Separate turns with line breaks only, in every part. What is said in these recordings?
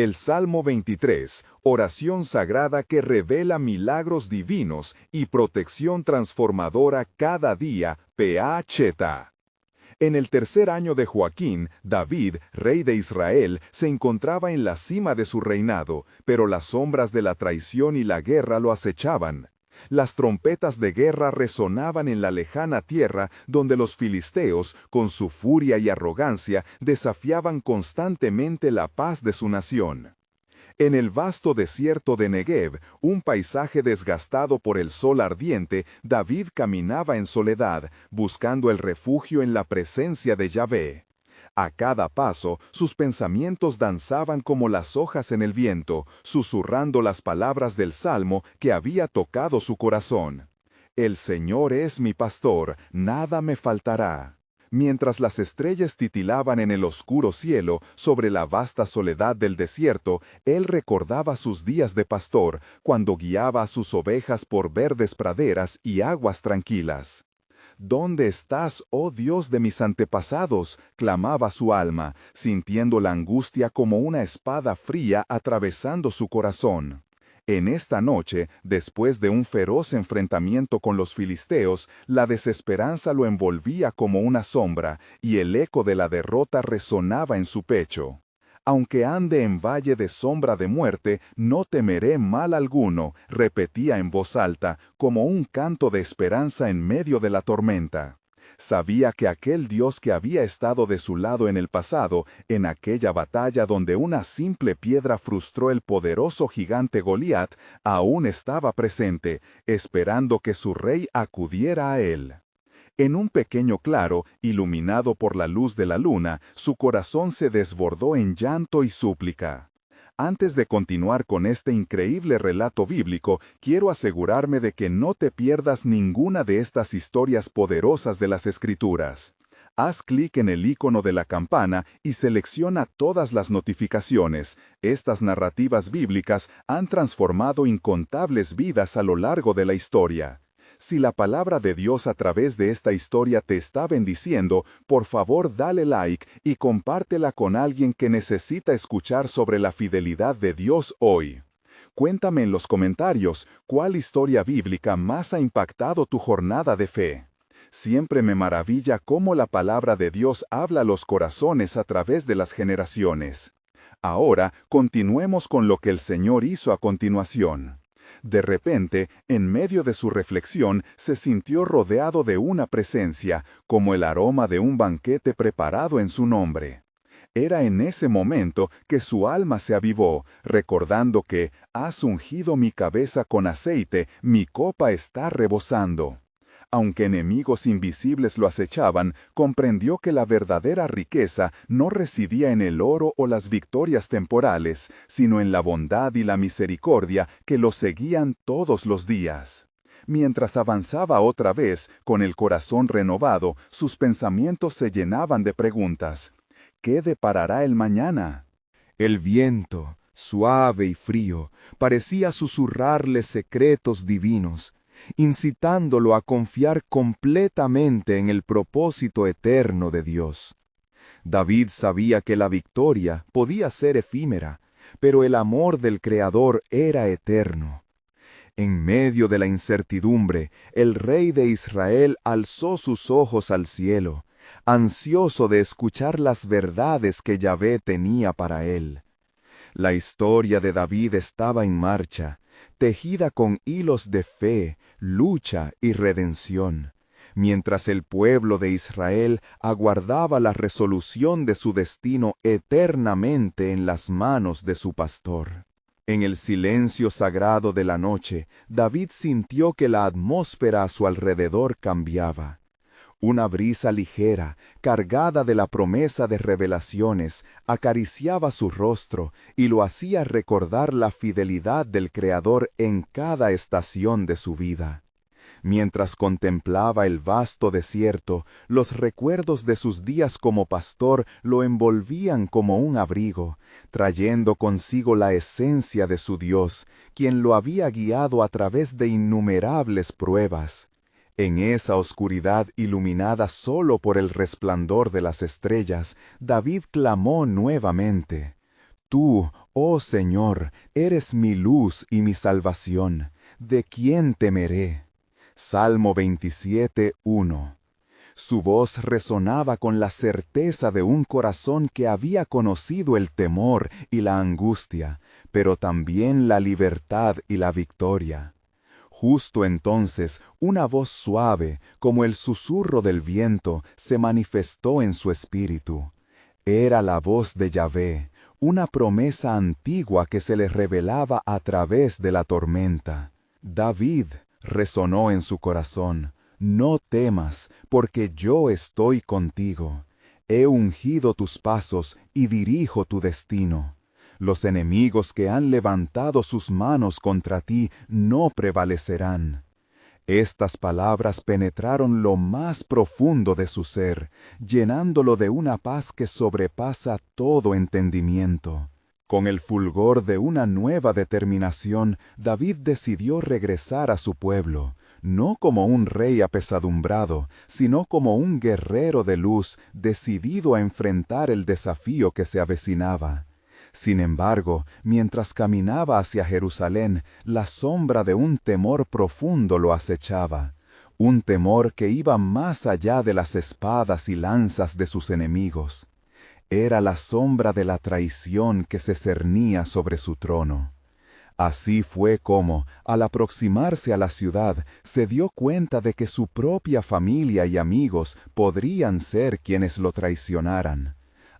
El Salmo 23, oración sagrada que revela milagros divinos y protección transformadora cada día, Cheta. En el tercer año de Joaquín, David, rey de Israel, se encontraba en la cima de su reinado, pero las sombras de la traición y la guerra lo acechaban. Las trompetas de guerra resonaban en la lejana tierra donde los filisteos, con su furia y arrogancia, desafiaban constantemente la paz de su nación. En el vasto desierto de Negev, un paisaje desgastado por el sol ardiente, David caminaba en soledad, buscando el refugio en la presencia de Yahvé. A cada paso, sus pensamientos danzaban como las hojas en el viento, susurrando las palabras del Salmo que había tocado su corazón. El Señor es mi pastor, nada me faltará. Mientras las estrellas titilaban en el oscuro cielo, sobre la vasta soledad del desierto, él recordaba sus días de pastor, cuando guiaba a sus ovejas por verdes praderas y aguas tranquilas. ¿Dónde estás, oh Dios de mis antepasados?, clamaba su alma, sintiendo la angustia como una espada fría atravesando su corazón. En esta noche, después de un feroz enfrentamiento con los filisteos, la desesperanza lo envolvía como una sombra, y el eco de la derrota resonaba en su pecho. Aunque ande en valle de sombra de muerte, no temeré mal alguno, repetía en voz alta, como un canto de esperanza en medio de la tormenta. Sabía que aquel Dios que había estado de su lado en el pasado, en aquella batalla donde una simple piedra frustró el poderoso gigante Goliat, aún estaba presente, esperando que su rey acudiera a él. En un pequeño claro, iluminado por la luz de la luna, su corazón se desbordó en llanto y súplica. Antes de continuar con este increíble relato bíblico, quiero asegurarme de que no te pierdas ninguna de estas historias poderosas de las Escrituras. Haz clic en el icono de la campana y selecciona todas las notificaciones. Estas narrativas bíblicas han transformado incontables vidas a lo largo de la historia. Si la palabra de Dios a través de esta historia te está bendiciendo, por favor dale like y compártela con alguien que necesita escuchar sobre la fidelidad de Dios hoy. Cuéntame en los comentarios cuál historia bíblica más ha impactado tu jornada de fe. Siempre me maravilla cómo la palabra de Dios habla a los corazones a través de las generaciones. Ahora, continuemos con lo que el Señor hizo a continuación. De repente, en medio de su reflexión, se sintió rodeado de una presencia, como el aroma de un banquete preparado en su nombre. Era en ese momento que su alma se avivó, recordando que «Has ungido mi cabeza con aceite, mi copa está rebosando». Aunque enemigos invisibles lo acechaban, comprendió que la verdadera riqueza no residía en el oro o las victorias temporales, sino en la bondad y la misericordia que lo seguían todos los días. Mientras avanzaba otra vez, con el corazón renovado, sus pensamientos se llenaban de preguntas. ¿Qué deparará el mañana?
El viento, suave y frío, parecía susurrarle secretos divinos, incitándolo a confiar completamente en el propósito eterno de Dios. David sabía que la victoria podía ser efímera, pero el amor del Creador era eterno. En medio de la incertidumbre, el rey de Israel alzó sus ojos al cielo, ansioso de escuchar las verdades que Yahvé tenía para él. La historia de David estaba en marcha, tejida con hilos de fe, lucha y redención, mientras el pueblo de Israel aguardaba la resolución de su destino eternamente en las manos de su pastor. En el silencio sagrado de la noche, David sintió que la atmósfera a su alrededor cambiaba. Una brisa ligera, cargada de la promesa de revelaciones, acariciaba su rostro y lo hacía recordar la fidelidad del Creador en cada estación de su vida. Mientras contemplaba el vasto desierto, los recuerdos de sus días como pastor lo envolvían como un abrigo, trayendo consigo la esencia de su Dios, quien lo había guiado a través de innumerables pruebas. En esa oscuridad iluminada solo por el resplandor de las estrellas, David clamó nuevamente: «Tú, Oh Señor, eres mi luz y mi salvación. ¿De quién temeré? Salmo 27, 1. Su voz resonaba con la certeza de un corazón que había conocido el temor y la angustia, pero también la libertad y la victoria. Justo entonces, una voz suave, como el susurro del viento, se manifestó en su espíritu. Era la voz de Yahvé, una promesa antigua que se le revelaba a través de la tormenta. David, resonó en su corazón, no temas, porque yo estoy contigo. He ungido tus pasos y dirijo tu destino. Los enemigos que han levantado sus manos contra ti no prevalecerán. Estas palabras penetraron lo más profundo de su ser, llenándolo de una paz que sobrepasa todo entendimiento. Con el fulgor de una nueva determinación, David decidió regresar a su pueblo, no como un rey apesadumbrado, sino como un guerrero de luz decidido a enfrentar el desafío que se avecinaba. Sin embargo, mientras caminaba hacia Jerusalén, la sombra de un temor profundo lo acechaba, un temor que iba más allá de las espadas y lanzas de sus enemigos. Era la sombra de la traición que se cernía sobre su trono. Así fue como, al aproximarse a la ciudad, se dio cuenta de que su propia familia y amigos podrían ser quienes lo traicionaran.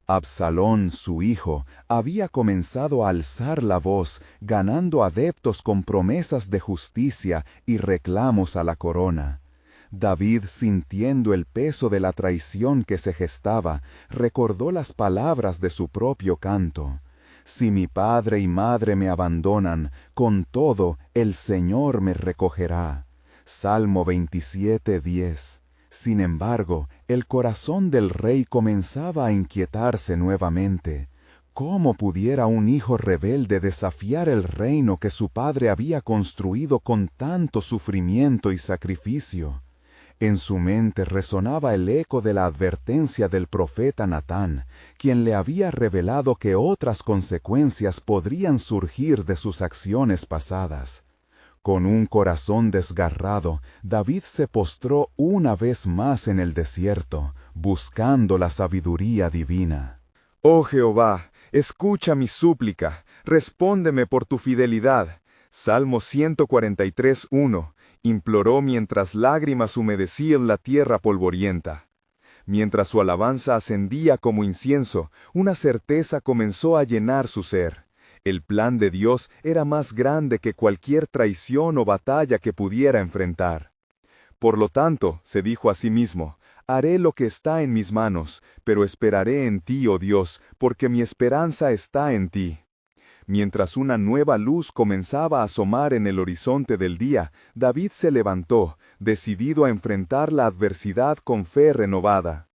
Absalón, su hijo, había comenzado a alzar la voz, ganando adeptos con promesas de justicia y reclamos a la corona. David, sintiendo el peso de la traición que se gestaba, recordó las palabras de su propio canto. Si mi padre y madre me abandonan, con todo el Señor me recogerá. Salmo 27, 10. Sin embargo, el corazón del rey comenzaba a inquietarse nuevamente. ¿Cómo pudiera un hijo rebelde desafiar el reino que su padre había construido con tanto sufrimiento y sacrificio? En su mente resonaba el eco de la advertencia del profeta Natán, quien le había revelado que otras consecuencias podrían surgir de sus acciones pasadas. Con un corazón desgarrado, David se postró una vez más en el desierto, buscando la sabiduría divina.
Oh Jehová, escucha mi súplica, respóndeme por tu fidelidad. Salmo 143, 1. Imploró mientras lágrimas humedecían la tierra polvorienta. Mientras su alabanza ascendía como incienso, una certeza comenzó a llenar su ser. El plan de Dios era más grande que cualquier traición o batalla que pudiera enfrentar. Por lo tanto, se dijo a sí mismo, haré lo que está en mis manos, pero esperaré en ti, oh Dios, porque mi esperanza está en ti. Mientras una nueva luz comenzaba a asomar en el horizonte del día, David se levantó, decidido a enfrentar la adversidad con fe renovada.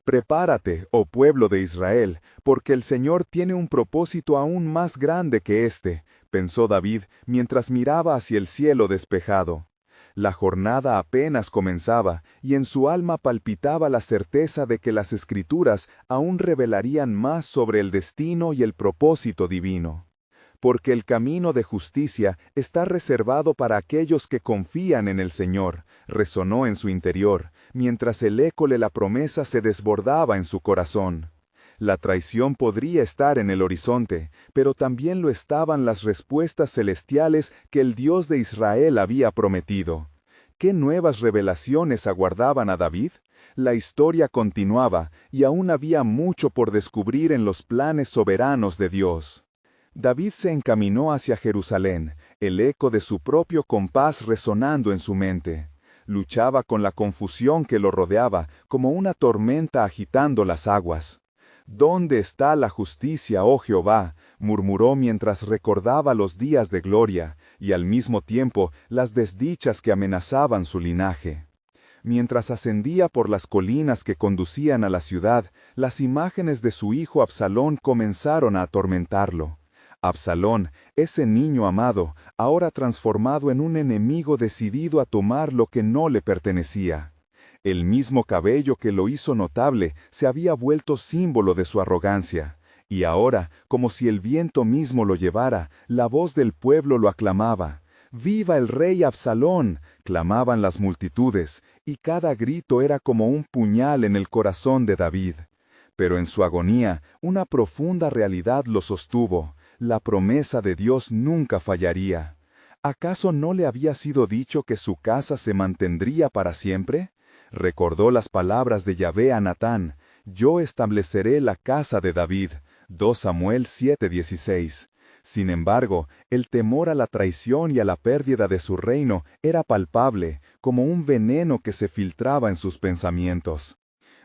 Prepárate, oh pueblo de Israel, porque el Señor tiene un propósito aún más grande que este, pensó David mientras miraba hacia el cielo despejado. La jornada apenas comenzaba, y en su alma palpitaba la certeza de que las Escrituras aún revelarían más sobre el destino y el propósito divino. Porque el camino de justicia está reservado para aquellos que confían en el Señor, resonó en su interior, mientras el eco de la promesa se desbordaba en su corazón. La traición podría estar en el horizonte, pero también lo estaban las respuestas celestiales que el Dios de Israel había prometido. ¿Qué nuevas revelaciones aguardaban a David? La historia continuaba, y aún había mucho por descubrir en los planes soberanos de Dios. David se encaminó hacia Jerusalén, el eco de su propio compás resonando en su mente. Luchaba con la confusión que lo rodeaba, como una tormenta agitando las aguas. ¿Dónde está la justicia, oh Jehová?, murmuró mientras recordaba los días de gloria, y al mismo tiempo las desdichas que amenazaban su linaje. Mientras ascendía por las colinas que conducían a la ciudad, las imágenes de su hijo Absalón comenzaron a atormentarlo. Absalón, ese niño amado, ahora transformado en un enemigo decidido a tomar lo que no le pertenecía. El mismo cabello que lo hizo notable se había vuelto símbolo de su arrogancia.
Y ahora, como si el viento mismo lo llevara, la voz del pueblo lo aclamaba. ¡Viva el rey Absalón!, clamaban las multitudes, y cada grito era como un puñal en el corazón de David. Pero en su agonía, una profunda realidad lo sostuvo: la promesa de Dios nunca fallaría. ¿Acaso no le había sido dicho que su casa se mantendría para siempre? Recordó las palabras de Yahvé a Natán: «Yo estableceré la casa de David». 2 Samuel 7:16. Sin embargo, el temor a la traición y a la pérdida de su reino era palpable, como un veneno que se filtraba en sus pensamientos.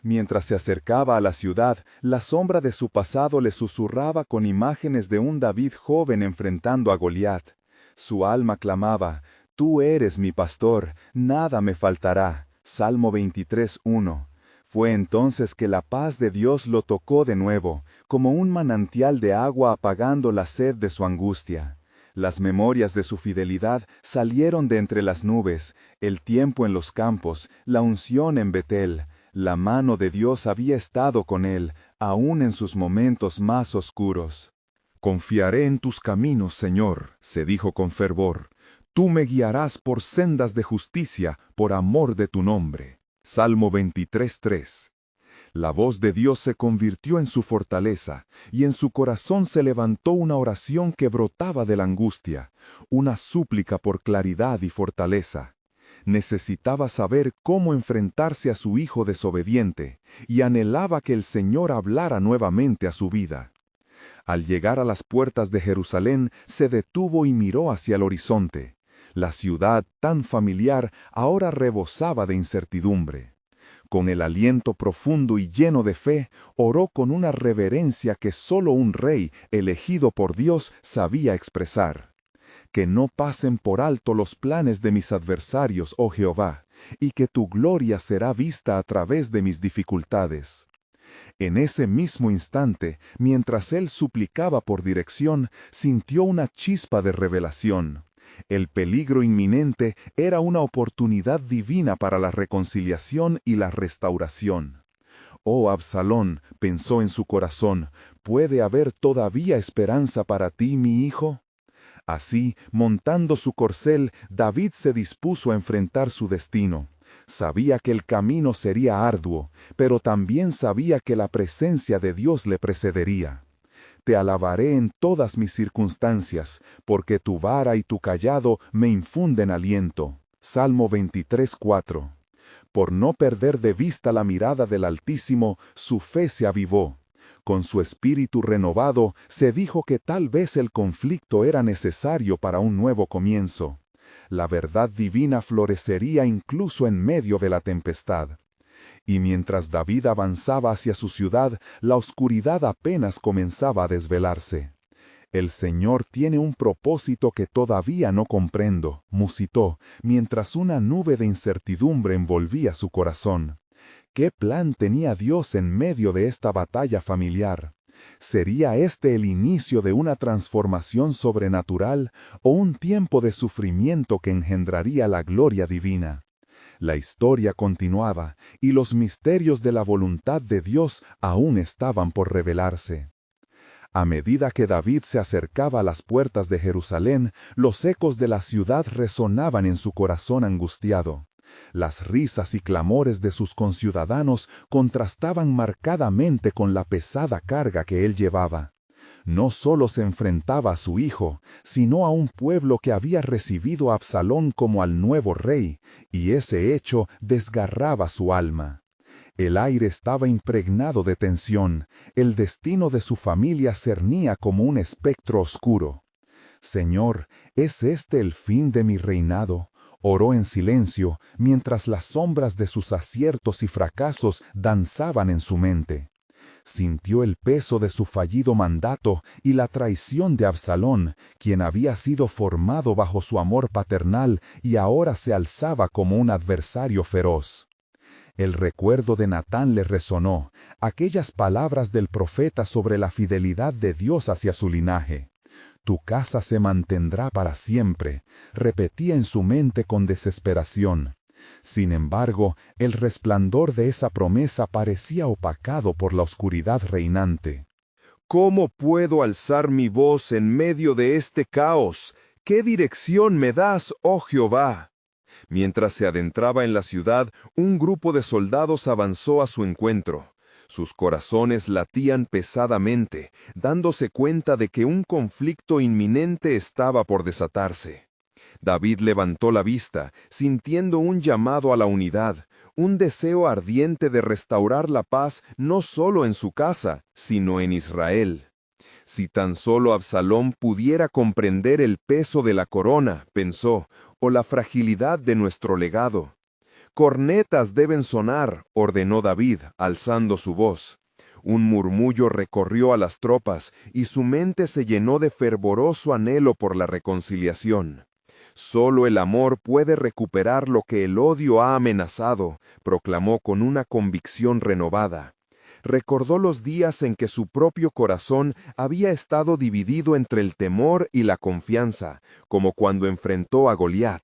Mientras se acercaba a la ciudad, la sombra de su pasado le susurraba con imágenes de un David joven enfrentando a Goliat. Su alma clamaba: «Tú eres mi pastor, nada me faltará». Salmo 23:1. Fue entonces que la paz de Dios lo tocó de nuevo, como un manantial de agua apagando la sed de su angustia. Las memorias de su fidelidad salieron de entre las nubes, el tiempo en los campos, la unción en Betel. La mano de Dios había estado con él, aún en sus momentos más oscuros. «Confiaré en tus caminos, Señor», se dijo con fervor. «Tú me guiarás por sendas de justicia, por amor de tu nombre». Salmo 23:3. La voz de Dios se convirtió en su fortaleza, y en su corazón se levantó una oración que brotaba de la angustia, una súplica por claridad y fortaleza. Necesitaba saber cómo enfrentarse a su hijo desobediente, y anhelaba que el Señor hablara nuevamente a su vida. Al llegar a las puertas de Jerusalén, se detuvo y miró hacia el horizonte. La ciudad, tan familiar, ahora rebosaba de incertidumbre. Con el aliento profundo y lleno de fe, oró con una reverencia que solo un rey, elegido por Dios, sabía expresar. «Que no pasen por alto los planes de mis adversarios, oh Jehová, y que tu gloria será vista a través de mis dificultades». En ese mismo instante, mientras él suplicaba por dirección, sintió una chispa de revelación. El peligro inminente era una oportunidad divina para la reconciliación y la restauración. «Oh Absalón», pensó en su corazón, «¿puede haber todavía esperanza para ti, mi hijo?». Así, montando su corcel, David se dispuso a enfrentar su destino. Sabía que el camino sería arduo, pero también sabía que la presencia de Dios le precedería. «Te alabaré en todas mis circunstancias, porque tu vara y tu cayado me infunden aliento». Salmo 23:4. Por no perder de vista la mirada del Altísimo, su fe se avivó. Con su espíritu renovado, se dijo que tal vez el conflicto era necesario para un nuevo comienzo. La verdad divina florecería incluso en medio de la tempestad. Y mientras David avanzaba hacia su ciudad, la oscuridad apenas comenzaba a desvelarse. «El Señor tiene un propósito que todavía no comprendo», musitó, mientras una nube de incertidumbre envolvía su corazón. ¿Qué plan tenía Dios en medio de esta batalla familiar? ¿Sería este el inicio de una transformación sobrenatural o un tiempo de sufrimiento que engendraría la gloria divina? La historia continuaba, y los misterios de la voluntad de Dios aún estaban por revelarse. A medida que David se acercaba a las puertas de Jerusalén, los ecos de la ciudad resonaban en su corazón angustiado. Las risas y clamores de sus conciudadanos contrastaban marcadamente con la pesada carga que él llevaba. No solo se enfrentaba a su hijo, sino a un pueblo que había recibido a Absalón como al nuevo rey, y ese hecho desgarraba su alma. El aire estaba impregnado de tensión, el destino de su familia cernía como un espectro oscuro. «Señor, ¿es este el fin de mi reinado?», oró en silencio, mientras las sombras de sus aciertos y fracasos danzaban en su mente. Sintió el peso de su fallido mandato y la traición de Absalón, quien había sido formado bajo su amor paternal y ahora se alzaba como un adversario feroz. El recuerdo de Natán le resonó, aquellas palabras del profeta sobre la fidelidad de Dios hacia su linaje. «Tu casa se mantendrá para siempre», repetía en su mente con desesperación. Sin embargo, el resplandor de esa promesa parecía opacado por la oscuridad reinante. ¿Cómo puedo alzar mi voz en medio de este caos? ¿Qué dirección me das, oh Jehová? Mientras se adentraba en la ciudad, un grupo de soldados avanzó a su encuentro. Sus corazones latían pesadamente, dándose cuenta de que un conflicto inminente estaba por desatarse. David levantó la vista, sintiendo un llamado a la unidad, un deseo ardiente de restaurar la paz no solo en su casa, sino en Israel. Si tan solo Absalón pudiera comprender el peso de la corona, pensó, o la fragilidad de nuestro legado. Cornetas deben sonar, ordenó David, alzando su voz. Un murmullo recorrió a las tropas, y su mente se llenó de fervoroso anhelo por la reconciliación. Solo el amor puede recuperar lo que el odio ha amenazado, proclamó con una convicción renovada. Recordó los días en que su propio corazón había estado dividido entre el temor y la confianza, como cuando enfrentó a Goliat.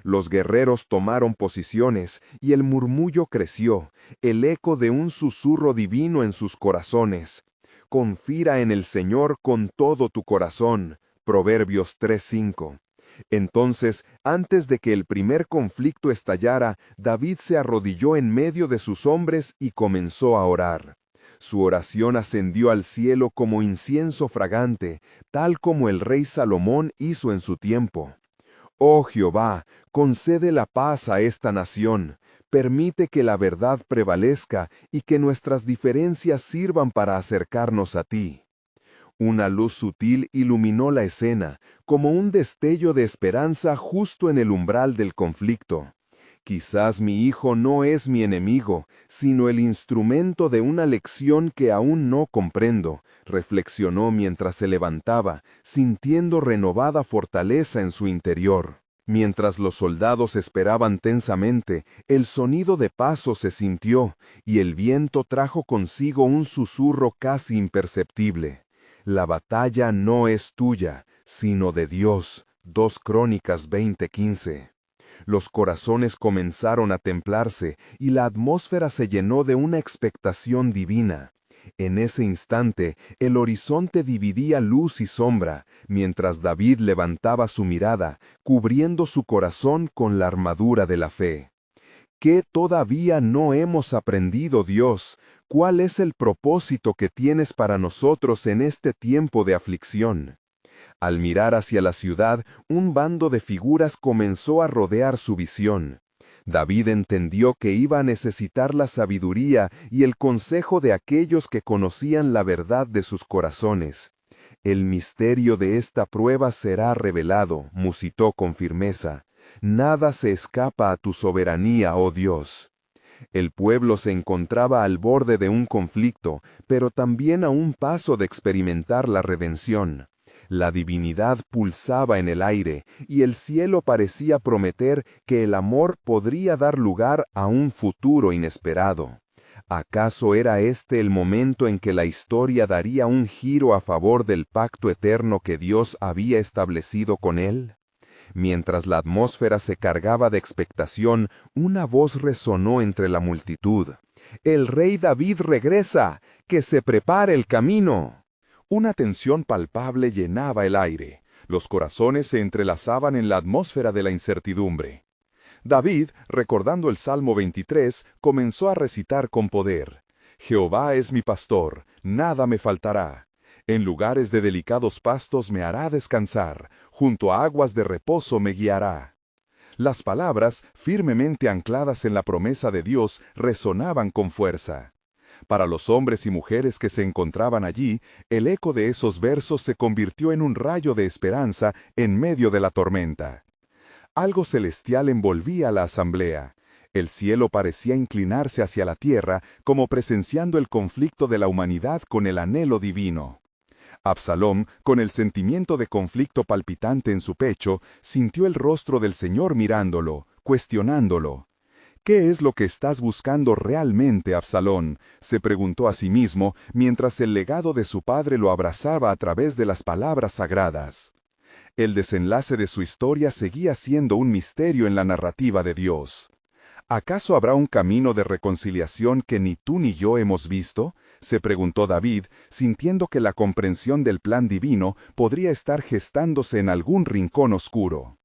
Los guerreros tomaron posiciones y el murmullo creció, el eco de un susurro divino en sus corazones. Confía en el Señor con todo tu corazón. Proverbios 3:5. Entonces, antes de que el primer conflicto estallara, David se arrodilló en medio de sus hombres y comenzó a orar. Su oración ascendió al cielo como incienso fragante, tal como el rey Salomón hizo en su tiempo. Oh Jehová, concede la paz a esta nación, permite que la verdad prevalezca y que nuestras diferencias sirvan para acercarnos a ti. Una luz sutil iluminó la escena, como un destello de esperanza justo en el umbral del conflicto. Quizás mi hijo no es mi enemigo, sino el instrumento de una lección que aún no comprendo, reflexionó mientras se levantaba, sintiendo renovada fortaleza en su interior. Mientras los soldados esperaban tensamente, el sonido de pasos se sintió, y el viento trajo consigo un susurro casi imperceptible. La batalla no es tuya, sino de Dios. 2 Crónicas 20:15. Los corazones comenzaron a templarse y la atmósfera se llenó de una expectación divina. En ese instante, el horizonte dividía luz y sombra, mientras David levantaba su mirada, cubriendo su corazón con la armadura de la fe. ¿Qué todavía no hemos aprendido, Dios? ¿Cuál es el propósito que tienes para nosotros en este tiempo de aflicción? Al mirar hacia la ciudad, un bando de figuras comenzó a rodear su visión. David entendió que iba a necesitar la sabiduría y el consejo de aquellos que conocían la verdad de sus corazones. El misterio de esta prueba será revelado, musitó con firmeza. Nada se escapa a tu soberanía, oh Dios. El pueblo se encontraba al borde de un conflicto, pero también a un paso de experimentar la redención. La divinidad pulsaba en el aire, y el cielo parecía prometer que el amor podría dar lugar a un futuro inesperado. ¿Acaso era este el momento en que la historia daría un giro a favor del pacto eterno que Dios había establecido con él? Mientras la atmósfera se cargaba de expectación, una voz resonó entre la multitud. «¡El rey David regresa! ¡Que se prepare el camino!».
Una tensión palpable llenaba el aire. Los corazones se entrelazaban en la atmósfera de la incertidumbre. David, recordando el Salmo 23, comenzó a recitar con poder. «Jehová es mi pastor, nada me faltará. En lugares de delicados pastos me hará descansar, junto a aguas de reposo me guiará». Las palabras, firmemente ancladas en la promesa de Dios, resonaban con fuerza. Para los hombres y mujeres que se encontraban allí, el eco de esos versos se convirtió en un rayo de esperanza en medio de la tormenta. Algo celestial envolvía a la asamblea. El cielo parecía inclinarse hacia la tierra, como presenciando el conflicto de la humanidad con el anhelo divino. Absalom, con el sentimiento de conflicto palpitante en su pecho, sintió el rostro del Señor mirándolo, cuestionándolo. «¿Qué es lo que estás buscando realmente, Absalón?», se preguntó a sí mismo mientras el legado de su padre lo abrazaba a través de las palabras sagradas. El desenlace de su historia seguía siendo un misterio en la narrativa de Dios. ¿Acaso habrá un camino de reconciliación que ni tú ni yo hemos visto? se preguntó David, sintiendo que la comprensión del plan divino podría estar gestándose en algún rincón oscuro.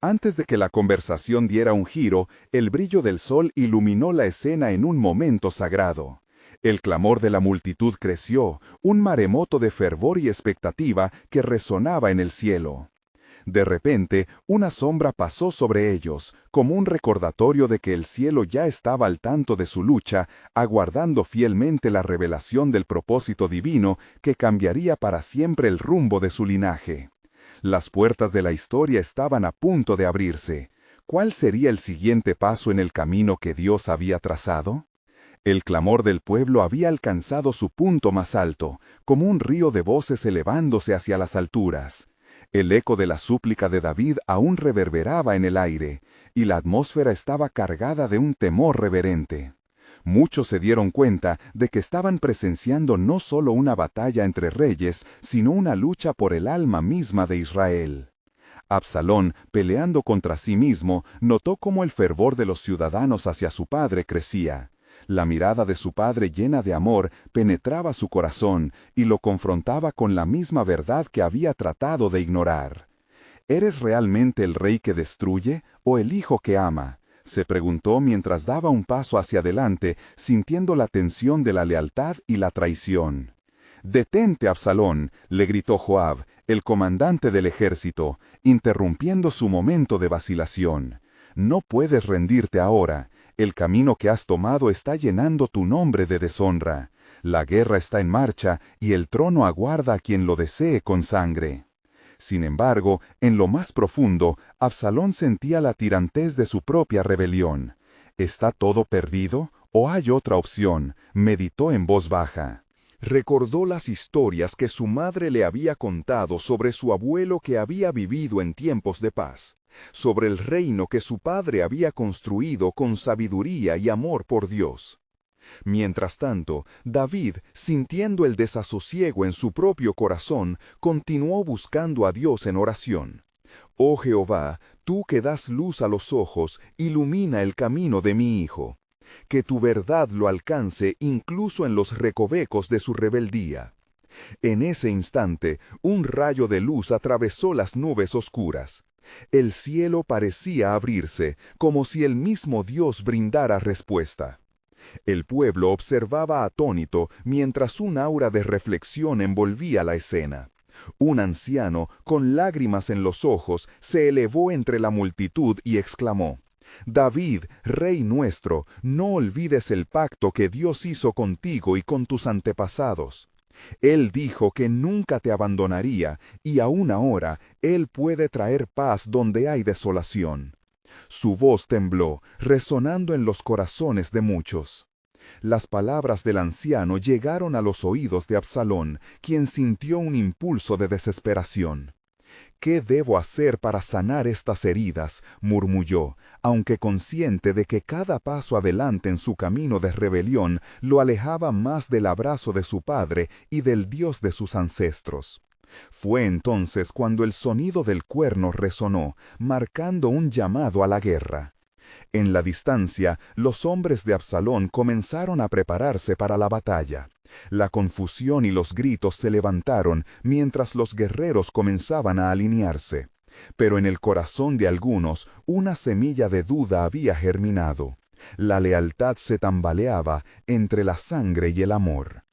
Antes de que la conversación diera un giro, el brillo del sol iluminó la escena en un momento sagrado. El clamor de la multitud creció, un maremoto de fervor y expectativa que resonaba en el cielo. De repente, una sombra pasó sobre ellos, como un recordatorio de que el cielo ya estaba al tanto de su lucha, aguardando fielmente la revelación del propósito divino que cambiaría para siempre el rumbo de su linaje. Las puertas de la historia estaban a punto de abrirse. ¿Cuál sería el siguiente paso en el camino que Dios había trazado? El clamor del pueblo había alcanzado su punto más alto, como un río de voces elevándose hacia las alturas. El eco de la súplica de David aún reverberaba en el aire, y la atmósfera estaba cargada de un temor reverente. Muchos se dieron cuenta de que estaban presenciando no solo una batalla entre reyes, sino una lucha por el alma misma de Israel. Absalón, peleando contra sí mismo, notó cómo el fervor de los ciudadanos hacia su padre crecía. La mirada de su padre llena de amor penetraba su corazón y lo confrontaba con la misma verdad que había tratado de ignorar. ¿Eres realmente el rey que destruye o el hijo que ama?, se preguntó mientras daba un paso hacia adelante, sintiendo la tensión de la lealtad y la traición. «Detente, Absalón», le gritó Joab, el comandante del ejército, interrumpiendo su momento de vacilación. «No puedes rendirte ahora. El camino que has tomado está llenando tu nombre de deshonra. La guerra está en marcha y el trono aguarda a quien lo desee con sangre». Sin embargo, en lo más profundo, Absalón sentía la tirantez de su propia rebelión. ¿Está todo perdido o hay otra opción?, meditó en voz baja. Recordó las historias que su madre le había contado sobre su abuelo que había vivido en tiempos de paz, sobre el reino que su padre había construido con sabiduría y amor por Dios. Mientras tanto, David, sintiendo el desasosiego en su propio corazón, continuó buscando a Dios en oración. «Oh Jehová, tú que das luz a los ojos, ilumina el camino de mi hijo. Que tu verdad lo alcance incluso en los recovecos de su rebeldía». En ese instante, un rayo de luz atravesó las nubes oscuras. El cielo parecía abrirse, como si el mismo Dios brindara respuesta. El pueblo observaba atónito mientras un aura de reflexión envolvía la escena. Un anciano, con lágrimas en los ojos, se elevó entre la multitud y exclamó: «David, rey nuestro, no olvides el pacto que Dios hizo contigo y con tus antepasados. Él dijo que nunca te abandonaría, y aún ahora Él puede traer paz donde hay desolación». Su voz tembló, resonando en los corazones de muchos. Las palabras del anciano llegaron a los oídos de Absalón, quien sintió un impulso de desesperación. «¿Qué debo hacer para sanar estas heridas?», murmulló, aunque consciente de que cada paso adelante en su camino de rebelión lo alejaba más del abrazo de su padre y del Dios de sus ancestros. Fue entonces cuando el sonido del cuerno resonó, marcando un llamado a la guerra. En la distancia, los hombres de Absalón comenzaron a prepararse para la batalla. La confusión y los gritos se levantaron mientras los guerreros comenzaban a alinearse. Pero en el corazón de algunos, una semilla de duda había germinado. La lealtad se tambaleaba entre la sangre y el amor.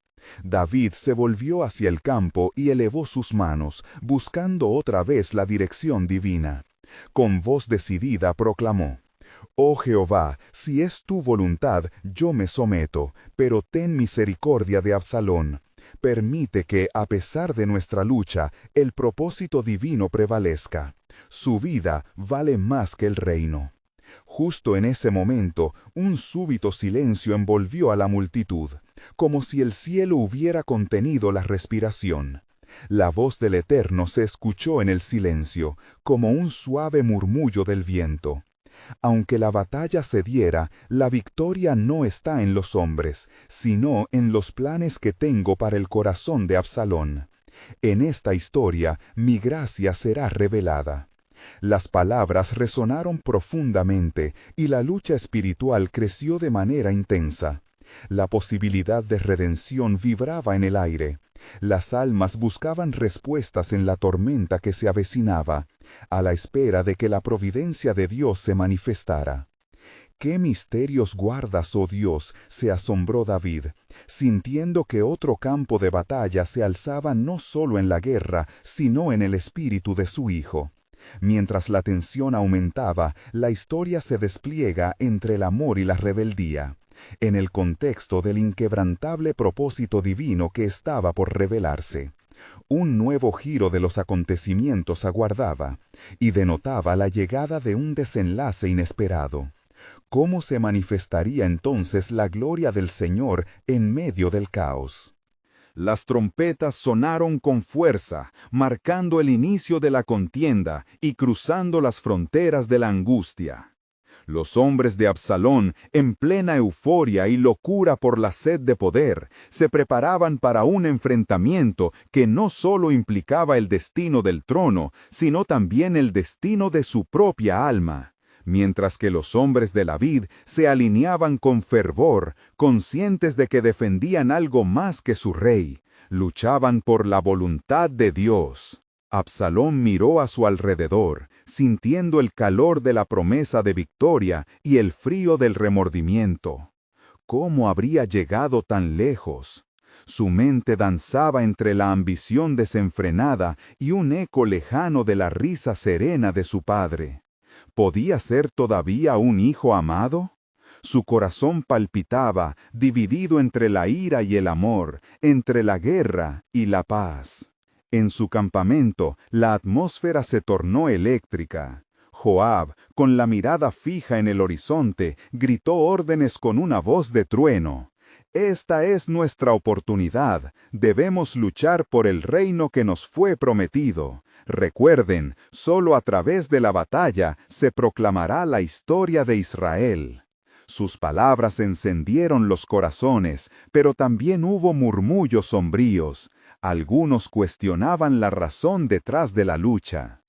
David se volvió hacia el campo y elevó sus manos, buscando otra vez la dirección divina. Con voz decidida proclamó: «Oh Jehová, si es tu voluntad, yo me someto, pero ten misericordia de Absalón. Permite que, a pesar de nuestra lucha, el propósito divino prevalezca. Su vida vale más que el reino». Justo en ese momento, un súbito silencio envolvió a la multitud, como si el cielo hubiera contenido la respiración. La voz del Eterno se escuchó en el silencio, como un suave murmullo del viento. «Aunque la batalla se diera, la victoria no está en los hombres, sino en los planes que tengo para el corazón de Absalón. En esta historia, mi gracia será revelada». Las palabras resonaron profundamente y la lucha espiritual creció de manera intensa. La posibilidad de redención vibraba en el aire. Las almas buscaban respuestas en la tormenta que se avecinaba, a la espera de que la providencia de Dios se manifestara. ¿Qué misterios guardas, oh Dios?, se asombró David, sintiendo que otro campo de batalla se alzaba no solo en la guerra, sino en el espíritu de su hijo. Mientras la tensión aumentaba, la historia se despliega entre el amor y la rebeldía, en el contexto del inquebrantable propósito divino que estaba por revelarse. Un nuevo giro de los acontecimientos aguardaba, y denotaba la llegada de un desenlace inesperado. ¿Cómo se manifestaría entonces la gloria del Señor en medio del caos? Las trompetas sonaron con fuerza, marcando el inicio de la contienda y cruzando las fronteras de la angustia. Los hombres de Absalón, en plena euforia y locura por la sed de poder, se preparaban para un enfrentamiento que no solo implicaba el destino del trono, sino también el destino de su propia alma. Mientras que los hombres de David se alineaban con fervor, conscientes de que defendían algo más que su rey, luchaban por la voluntad de Dios. Absalón miró a su alrededor, sintiendo el calor de la promesa de victoria y el frío del remordimiento. ¿Cómo habría llegado tan lejos? Su mente danzaba entre la ambición desenfrenada y un eco lejano de la risa serena de su padre. ¿Podía ser todavía un hijo amado? Su corazón palpitaba, dividido entre la ira y el amor, entre la guerra y la paz. En su campamento, la atmósfera se tornó eléctrica. Joab, con la mirada fija en el horizonte, gritó órdenes con una voz de trueno. Esta es nuestra oportunidad. Debemos luchar por el reino que nos fue prometido. Recuerden, solo a través de la batalla se proclamará la historia de Israel. Sus palabras encendieron los corazones, pero también hubo murmullos sombríos. Algunos cuestionaban la razón detrás de la lucha.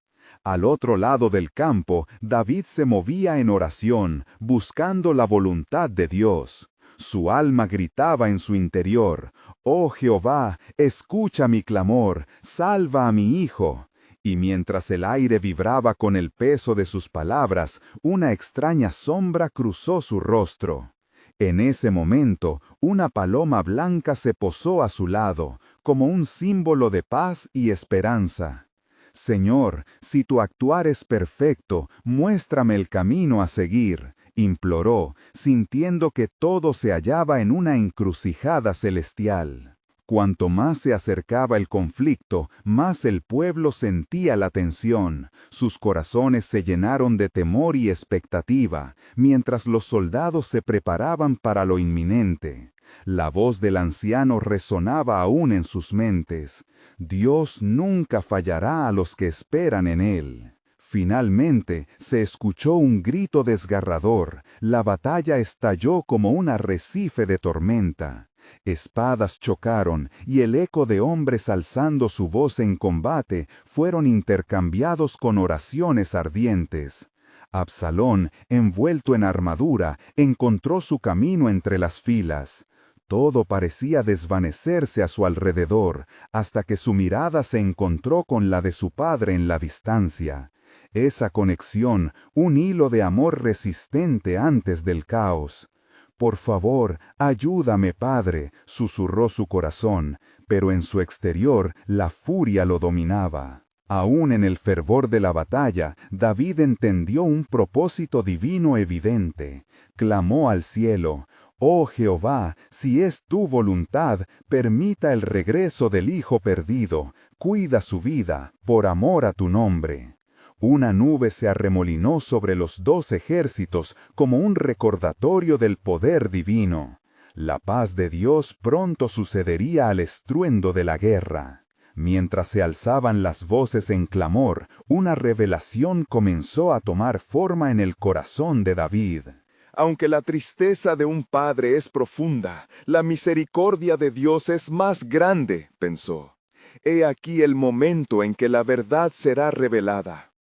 Al otro lado del campo, David se movía en oración, buscando la voluntad de Dios. Su alma gritaba en su interior: «Oh Jehová, escucha mi clamor, salva a mi hijo». Y mientras el aire vibraba con el peso de sus palabras, una extraña sombra cruzó su rostro. En ese momento, una paloma blanca se posó a su lado, como un símbolo de paz y esperanza. «Señor, si tu actuar es perfecto, muéstrame el camino a seguir», imploró, sintiendo que todo se hallaba en una encrucijada celestial. Cuanto más se acercaba el conflicto, más el pueblo sentía la tensión. Sus corazones se llenaron de temor y expectativa, mientras los soldados se preparaban para lo inminente. La voz del anciano resonaba aún en sus mentes: «Dios nunca fallará a los que esperan en él». Finalmente, se escuchó un grito desgarrador. La batalla estalló como un arrecife de tormenta. Espadas chocaron, y el eco de hombres alzando su voz en combate fueron intercambiados con oraciones ardientes. Absalón, envuelto en armadura, encontró su camino entre las filas. Todo parecía desvanecerse a su alrededor, hasta que su mirada se encontró con la de su padre en la distancia. Esa conexión, un hilo de amor resistente antes del caos. «Por favor, ayúdame, Padre», susurró su corazón, pero en su exterior la furia lo dominaba. Aún en el fervor de la batalla, David entendió un propósito divino evidente. Clamó al cielo: «Oh Jehová, si es tu voluntad, permita el regreso del hijo perdido, cuida su vida, por amor a tu nombre». Una nube se arremolinó sobre los dos ejércitos como un recordatorio del poder divino. La paz de Dios pronto sucedería al estruendo de la guerra. Mientras se alzaban las voces en clamor, una revelación comenzó a tomar forma en el corazón de David. «Aunque la tristeza de un padre es profunda, la misericordia de Dios es más grande», pensó. «He aquí el momento en que la verdad será revelada».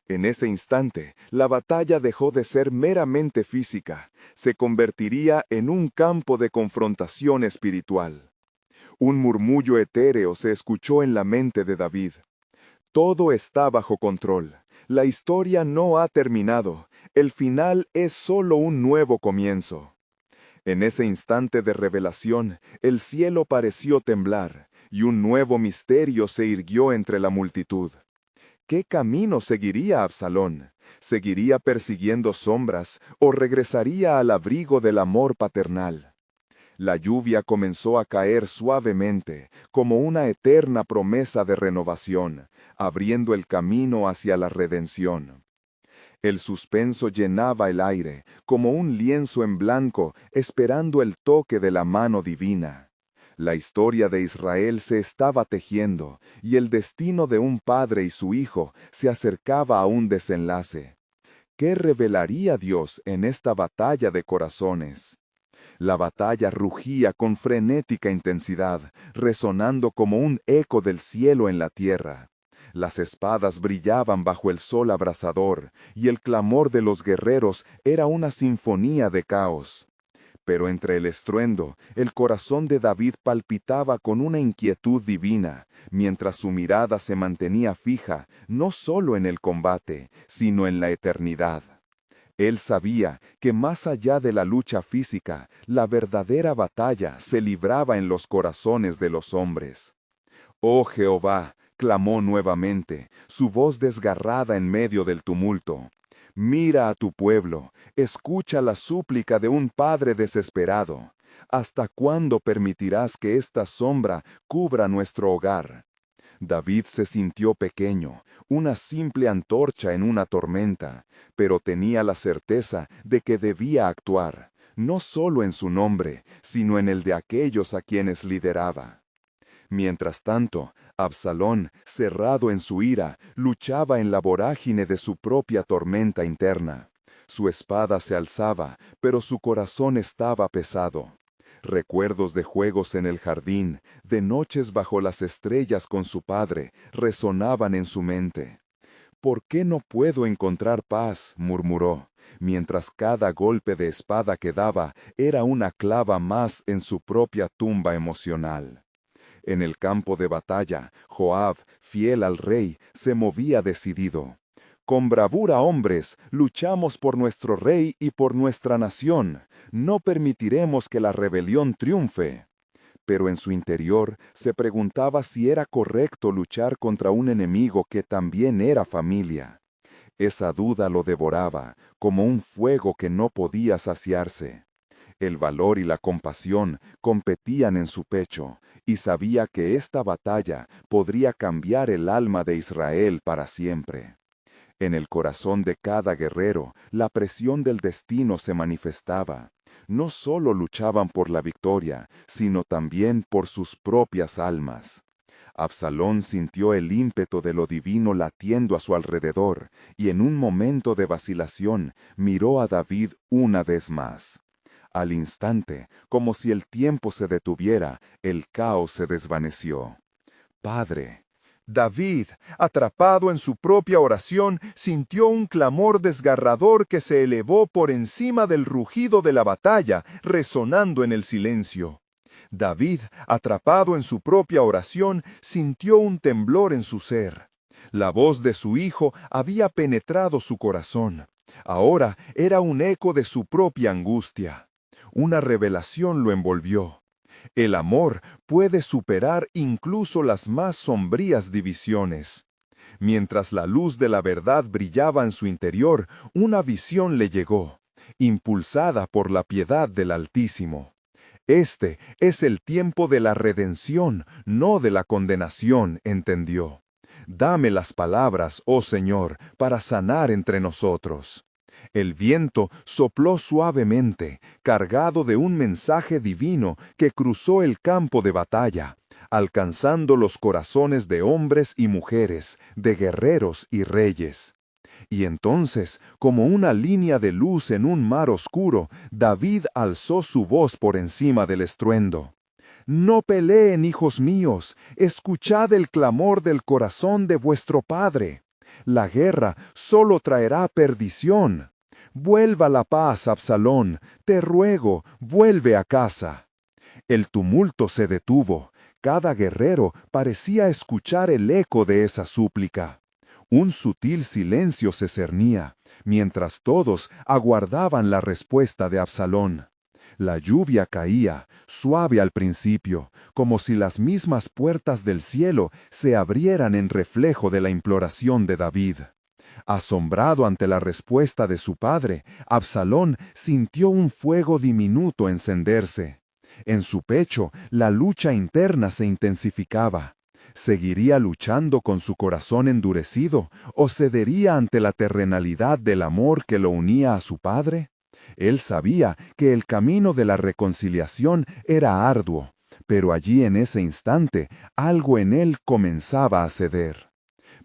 En ese instante, la batalla dejó de ser meramente física, se convertiría en un campo de confrontación espiritual. Un murmullo etéreo se escuchó en la mente de David. Todo está bajo control. La historia no ha terminado. El final es solo un nuevo comienzo. En ese instante de revelación, el cielo pareció temblar, y un nuevo misterio se irguió entre la multitud. ¿Qué camino seguiría Absalón? ¿Seguiría persiguiendo sombras o regresaría al abrigo del amor paternal? La lluvia comenzó a caer suavemente, como una eterna promesa de renovación, abriendo el camino hacia la redención. El suspenso llenaba el aire, como un lienzo en blanco, esperando el toque de la mano divina. La historia de Israel se estaba tejiendo, y el destino de un padre y su hijo se acercaba a un desenlace. ¿Qué revelaría Dios en esta batalla de corazones? La batalla rugía con frenética intensidad, resonando como un eco del cielo en la tierra. Las espadas brillaban bajo el sol abrasador, y el clamor de los guerreros era una sinfonía de caos. Pero entre el estruendo, el corazón de David palpitaba con una inquietud divina, mientras su mirada se mantenía fija, no solo en el combate, sino en la eternidad. Él sabía que más allá de la lucha física, la verdadera batalla se libraba en los corazones de los hombres. «Oh Jehová», clamó nuevamente, su voz desgarrada en medio del tumulto. «Mira a tu pueblo, escucha la súplica de un padre desesperado. ¿Hasta cuándo permitirás que esta sombra cubra nuestro hogar?» David se sintió pequeño, una simple antorcha en una tormenta, pero tenía la certeza de que debía actuar, no solo en su nombre, sino en el de aquellos a quienes lideraba. Mientras tanto, Absalón, cerrado en su ira, luchaba en la vorágine de su propia tormenta interna. Su espada se alzaba, pero su corazón estaba pesado. Recuerdos de juegos en el jardín, de noches bajo las estrellas con su padre, resonaban en su mente. «¿Por qué no puedo encontrar paz?», murmuró, mientras cada golpe de espada que daba era una clava más en su propia tumba emocional. En el campo de batalla, Joab, fiel al rey, se movía decidido. «Con bravura, hombres, luchamos por nuestro rey y por nuestra nación. No permitiremos que la rebelión triunfe». Pero en su interior se preguntaba si era correcto luchar contra un enemigo que también era familia. Esa duda lo devoraba, como un fuego que no podía saciarse. El valor y la compasión competían en su pecho, y sabía que esta batalla podría cambiar el alma de Israel para siempre. En el corazón de cada guerrero, la presión del destino se manifestaba. No solo luchaban por la victoria, sino también por sus propias almas. Absalón sintió el ímpetu de lo divino latiendo a su alrededor, y en un momento de vacilación miró a David una vez más. Al instante, como si el tiempo se detuviera, el caos se desvaneció. «Padre». David, atrapado en su propia oración, sintió un clamor desgarrador que se elevó por encima del rugido de la batalla, resonando en el silencio. David, atrapado en su propia oración, sintió un temblor en su ser. La voz de su hijo había penetrado su corazón. Ahora era un eco de su propia angustia. Una revelación lo envolvió. El amor puede superar incluso las más sombrías divisiones. Mientras la luz de la verdad brillaba en su interior, una visión le llegó, impulsada por la piedad del Altísimo. Este es el tiempo de la redención, no de la condenación, entendió. Dame las palabras, oh Señor, para sanar entre nosotros. El viento sopló suavemente, cargado de un mensaje divino que cruzó el campo de batalla, alcanzando los corazones de hombres y mujeres, de guerreros y reyes. Y entonces, como una línea de luz en un mar oscuro, David alzó su voz por encima del estruendo. «No peleen, hijos míos, escuchad el clamor del corazón de vuestro Padre.
La guerra solo traerá perdición. Vuelva la paz, Absalón, te ruego, vuelve a casa. El tumulto se detuvo. Cada guerrero parecía escuchar el eco de esa súplica. Un sutil silencio se cernía, mientras todos aguardaban la respuesta de Absalón. La lluvia caía, suave al principio, como si las mismas puertas del cielo se abrieran en reflejo de la imploración de David. Asombrado ante la respuesta de su padre, Absalón sintió un fuego diminuto encenderse. En su pecho, la lucha interna se intensificaba. ¿Seguiría luchando con su corazón endurecido o cedería ante la terrenalidad del amor que lo unía a su padre? Él sabía que el camino de la reconciliación era arduo, pero allí en ese instante algo en él comenzaba a ceder.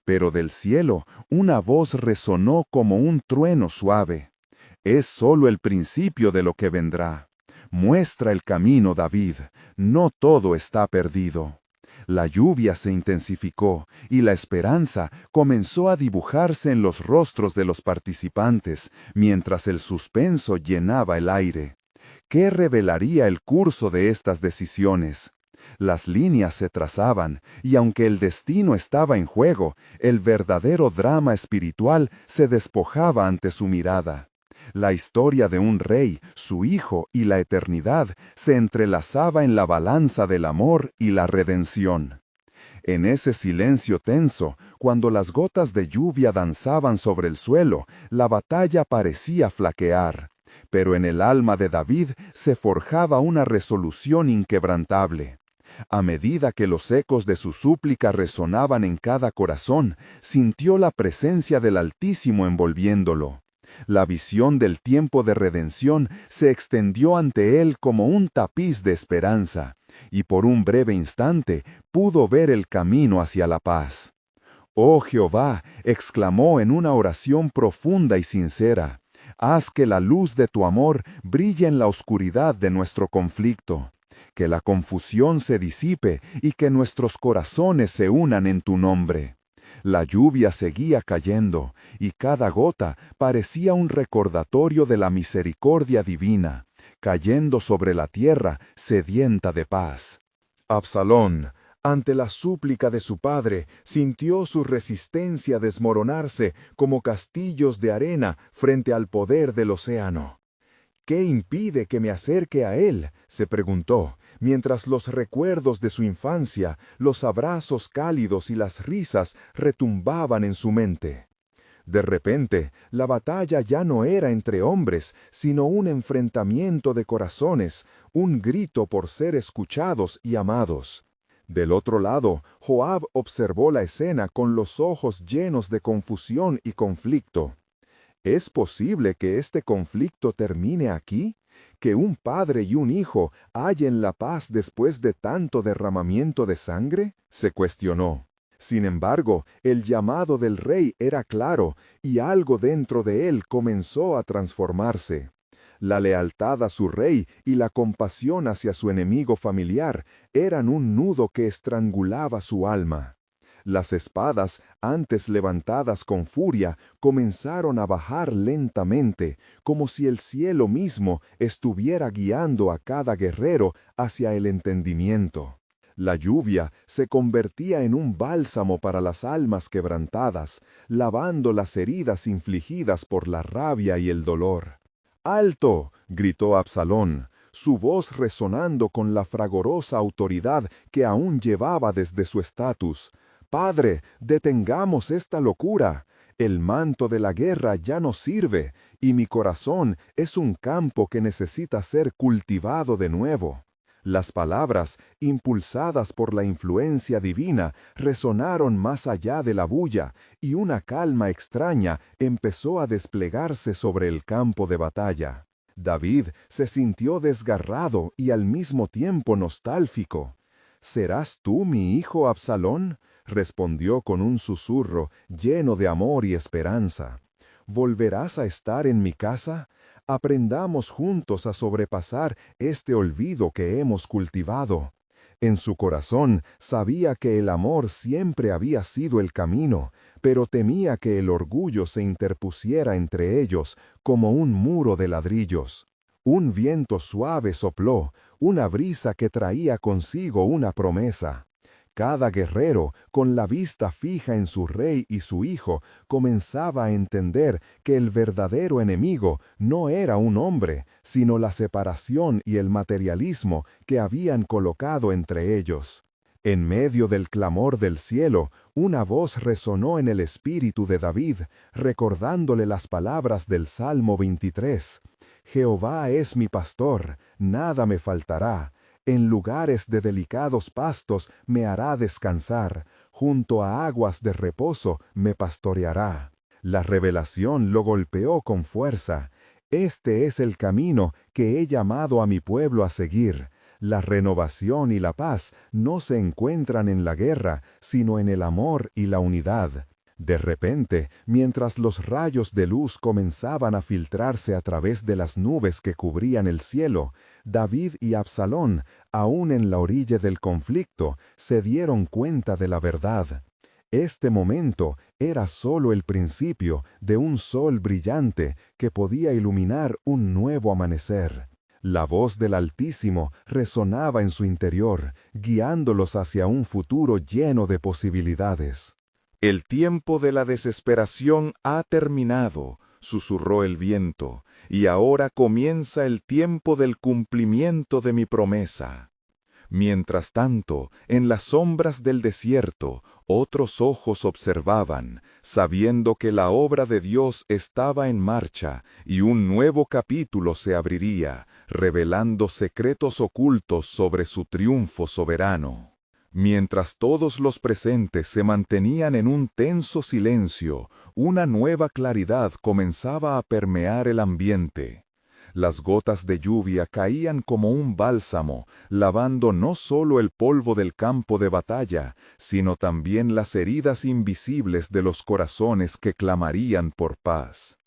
Pero del cielo una voz resonó como un trueno suave. Es solo el principio de lo que vendrá. Muestra el camino, David, no todo está perdido. La lluvia se intensificó y la esperanza comenzó a dibujarse en los rostros de los participantes, mientras el suspenso llenaba el aire. ¿Qué revelaría el curso de estas decisiones? Las líneas se trazaban, y aunque el destino estaba en juego, el verdadero drama espiritual se despojaba ante su mirada. La historia de un rey, su hijo y la eternidad se entrelazaba en la balanza del amor y la redención. En ese silencio tenso, cuando las gotas de lluvia danzaban sobre el suelo, la batalla parecía flaquear. Pero en el alma de David se forjaba una resolución inquebrantable. A medida que los ecos de su súplica resonaban en cada corazón, sintió la presencia del Altísimo envolviéndolo. La visión del tiempo de redención se extendió ante él como un tapiz de esperanza, y por un breve instante pudo ver el camino hacia la paz. «Oh Jehová», exclamó en una oración profunda y sincera, «haz que la luz de tu amor brille en la oscuridad de nuestro conflicto, que la confusión se disipe y que nuestros corazones se unan en tu nombre». La lluvia seguía cayendo, y cada gota parecía un recordatorio de la misericordia divina, cayendo sobre la tierra sedienta de paz. Absalón, ante la súplica de su padre, sintió su resistencia desmoronarse como castillos de arena frente al poder del océano. «¿Qué impide que me acerque a él?», se preguntó, mientras los recuerdos de su infancia, los abrazos cálidos y las risas retumbaban en su mente. De repente, la batalla ya no era entre hombres, sino un enfrentamiento de corazones, un grito por ser escuchados y amados. Del otro lado, Joab observó la escena con los ojos llenos de confusión y conflicto. ¿Es posible que este conflicto termine aquí? ¿Que un padre y un hijo hallen la paz después de tanto derramamiento de sangre?, se cuestionó. Sin embargo, el llamado del rey era claro, y algo dentro de él comenzó a transformarse. La lealtad a su rey y la compasión hacia su enemigo familiar eran un nudo que estrangulaba su alma. Las espadas, antes levantadas con furia, comenzaron a bajar lentamente, como si el cielo mismo estuviera guiando a cada guerrero hacia el entendimiento. La lluvia se convertía en un bálsamo para las almas quebrantadas, lavando las heridas infligidas por la rabia y el dolor. «¡Alto!», gritó Absalón, su voz resonando con la fragorosa autoridad que aún llevaba desde su estatus. «Padre, detengamos esta locura. El manto de la guerra ya no sirve, y mi corazón es un campo que necesita ser cultivado de nuevo». Las palabras, impulsadas por la influencia divina, resonaron más allá de la bulla, y una calma extraña empezó a desplegarse sobre el campo de batalla. David se sintió desgarrado y al mismo tiempo nostálgico. «¿Serás tú mi hijo Absalón?», respondió con un susurro lleno de amor y esperanza. «¿Volverás a estar en mi casa? Aprendamos juntos a sobrepasar este olvido que hemos cultivado». En su corazón sabía que el amor siempre había sido el camino, pero temía que el orgullo se interpusiera entre ellos como un muro de ladrillos. Un viento suave sopló, una brisa que traía consigo una promesa. Cada guerrero, con la vista fija en su rey y su hijo, comenzaba a entender que el verdadero enemigo no era un hombre, sino la separación y el materialismo que habían colocado entre ellos. En medio del clamor del cielo, una voz resonó en el espíritu de David, recordándole las palabras del Salmo 23. Jehová es mi pastor, nada me faltará. En lugares de delicados pastos me hará descansar, junto a aguas de reposo me pastoreará. La revelación lo golpeó con fuerza. Este es el camino que he llamado a mi pueblo a seguir. La renovación y la paz no se encuentran en la guerra, sino en el amor y la unidad. De repente, mientras los rayos de luz comenzaban a filtrarse a través de las nubes que cubrían el cielo, David y Absalón, aún en la orilla del conflicto, se dieron cuenta de la verdad. Este momento era solo el principio de un sol brillante que podía iluminar un nuevo amanecer. La voz del Altísimo resonaba en su interior, guiándolos hacia un futuro lleno de posibilidades.
El tiempo de la desesperación ha terminado, susurró el viento, y ahora comienza el tiempo del cumplimiento de mi promesa. Mientras tanto, en las sombras del desierto, otros ojos observaban, sabiendo que la obra de Dios estaba en marcha y un nuevo capítulo se abriría, revelando secretos ocultos sobre su triunfo soberano. Mientras todos los presentes se mantenían en un tenso silencio, una nueva claridad comenzaba a permear el ambiente. Las gotas de lluvia caían como un bálsamo, lavando no solo el polvo del campo de batalla, sino también las heridas invisibles de los corazones que clamarían por paz.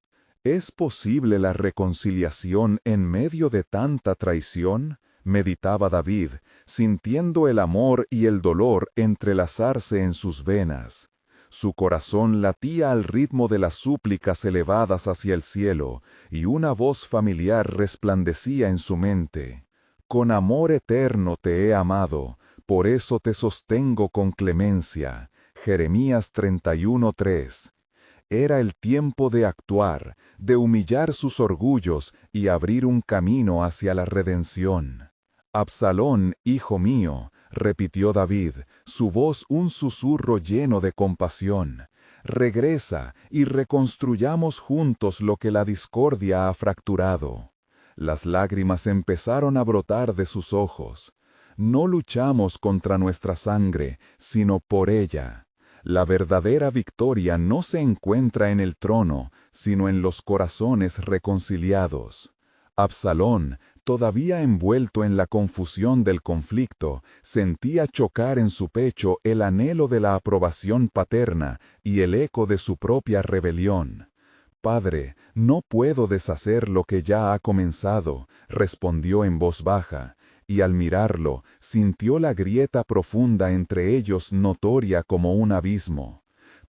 ¿Es posible la reconciliación en medio de tanta traición?, meditaba David, sintiendo el amor y el dolor entrelazarse en sus venas. Su corazón latía al ritmo de las súplicas elevadas hacia el cielo, y una voz familiar resplandecía en su mente. Con amor eterno te he amado, por eso te sostengo con clemencia. Jeremías 31:3. Era el tiempo de actuar, de humillar sus orgullos y abrir un camino hacia la redención. Absalón, hijo mío, repitió David, su voz un susurro lleno de compasión. Regresa y reconstruyamos juntos lo que la discordia ha fracturado. Las lágrimas empezaron a brotar de sus ojos. No luchamos contra nuestra sangre, sino por ella. La verdadera victoria no se encuentra en el trono, sino en los corazones reconciliados. Absalón, todavía envuelto en la confusión del conflicto, sentía chocar en su pecho el anhelo de la aprobación paterna y el eco de su propia rebelión. «Padre, no puedo deshacer lo que ya ha comenzado», respondió en voz baja, y al mirarlo, sintió la grieta profunda entre ellos notoria como un abismo.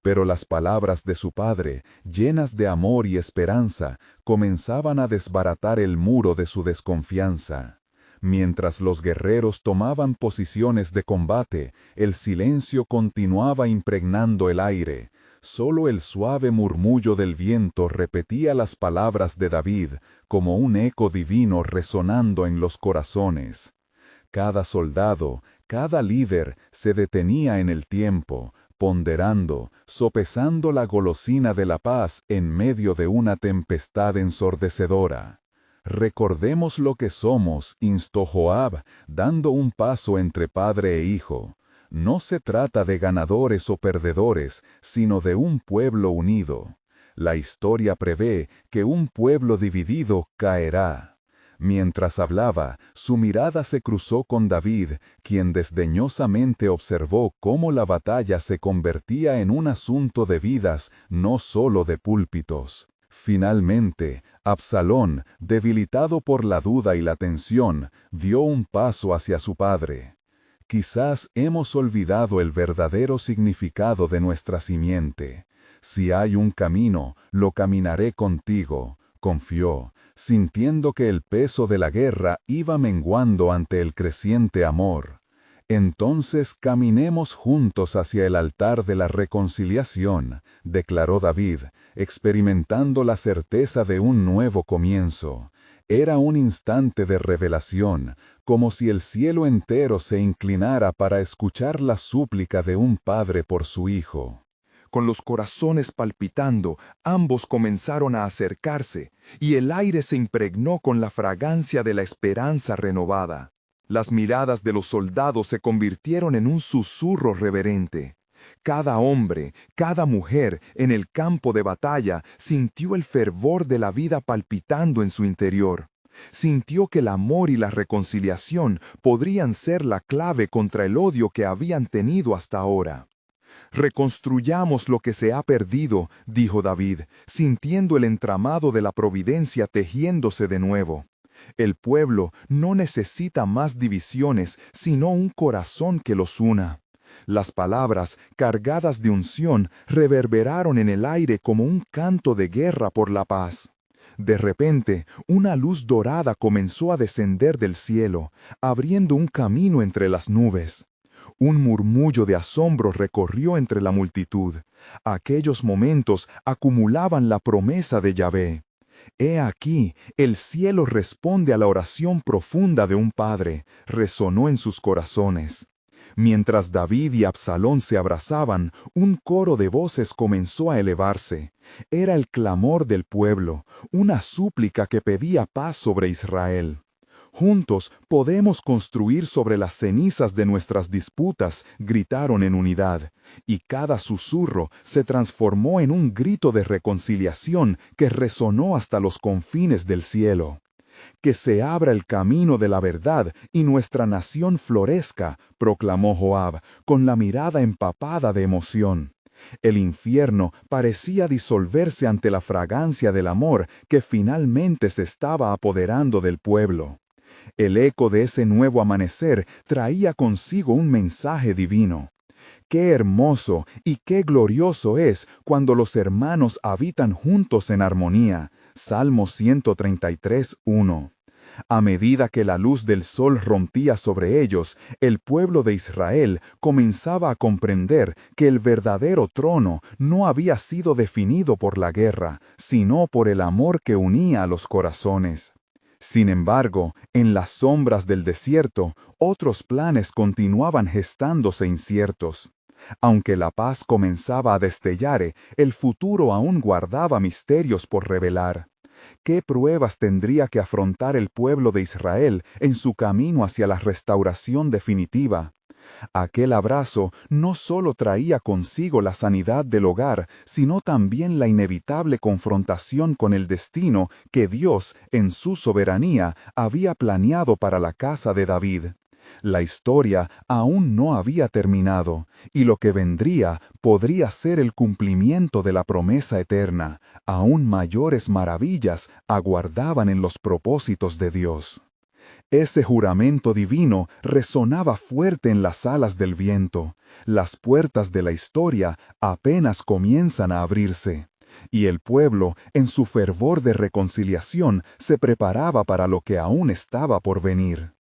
Pero las palabras de su padre, llenas de amor y esperanza, comenzaban a desbaratar el muro de su desconfianza. Mientras los guerreros tomaban posiciones de combate, el silencio continuaba impregnando el aire. Solo el suave murmullo del viento repetía las palabras de David, como un eco divino resonando en los corazones. Cada soldado, cada líder se detenía en el tiempo, ponderando, sopesando la golosina de la paz en medio de una tempestad ensordecedora. «Recordemos lo que somos», instó Joab, dando un paso entre padre e hijo. «No se trata de ganadores o perdedores, sino de un pueblo unido. La historia prevé que un pueblo dividido caerá». Mientras hablaba, su mirada se cruzó con David, quien desdeñosamente observó cómo la batalla se convertía en un asunto de vidas, no solo de púlpitos. Finalmente, Absalón, debilitado por la duda y la tensión, dio un paso hacia su padre.
Quizás hemos olvidado el verdadero significado de nuestra simiente. Si hay un camino, lo caminaré contigo, confió, sintiendo que el peso de la guerra iba menguando ante el creciente amor. Entonces caminemos juntos hacia el altar de la reconciliación, declaró David, experimentando la certeza de un nuevo comienzo. Era un instante de revelación, como si el cielo entero se inclinara para escuchar la súplica de un padre por su hijo.
Con los corazones palpitando, ambos comenzaron a acercarse, y el aire se impregnó con la fragancia de la esperanza renovada. Las miradas de los soldados se convirtieron en un susurro reverente. Cada hombre, cada mujer en el campo de batalla sintió el fervor de la vida palpitando en su interior. Sintió que el amor y la reconciliación podrían ser la clave contra el odio que habían tenido hasta ahora. «Reconstruyamos lo que se ha perdido», dijo David, sintiendo el entramado de la providencia tejiéndose de nuevo. El pueblo no necesita más divisiones, sino un corazón que los una. Las palabras, cargadas de unción, reverberaron en el aire como un canto de guerra por la paz. De repente, una luz dorada comenzó a descender del cielo, abriendo un camino entre las nubes. Un murmullo de asombro recorrió entre la multitud. Aquellos momentos acumulaban la promesa de Yahvé. «He aquí, el cielo responde a la oración profunda de un padre», resonó en sus corazones. Mientras David y Absalón se abrazaban, un coro de voces comenzó a elevarse. Era el clamor del pueblo, una súplica que pedía paz sobre Israel. «Juntos podemos construir sobre las cenizas de nuestras disputas», gritaron en unidad, y cada susurro se transformó en un grito de reconciliación que resonó hasta los confines del cielo. «Que se abra el camino de la verdad y nuestra nación florezca», proclamó Joab, con la mirada empapada de emoción. El infierno parecía disolverse ante la fragancia del amor que finalmente se estaba apoderando del pueblo. El eco de ese nuevo amanecer traía consigo un mensaje divino. Qué hermoso y qué glorioso es cuando los hermanos habitan juntos en armonía. Salmo 133, 1. A medida que la luz del sol rompía sobre ellos, el pueblo de Israel comenzaba a comprender que el verdadero trono no había sido definido por la guerra, sino por el amor que unía a los corazones. Sin embargo, en las sombras del desierto, otros planes continuaban gestándose inciertos. Aunque la paz comenzaba a destellar, el futuro aún guardaba misterios por revelar. ¿Qué pruebas tendría que afrontar el pueblo de Israel en su camino hacia la restauración definitiva? Aquel abrazo no solo traía consigo la sanidad del hogar, sino también la inevitable confrontación con el destino que Dios, en su soberanía, había planeado para la casa de David. La historia aún no había terminado, y lo que vendría podría ser el cumplimiento de la promesa eterna. Aún mayores maravillas aguardaban en los propósitos de Dios. Ese juramento divino resonaba fuerte en las alas del viento. Las puertas de la historia apenas comienzan a abrirse. Y el pueblo, en su fervor de reconciliación, se preparaba para lo que aún estaba por venir.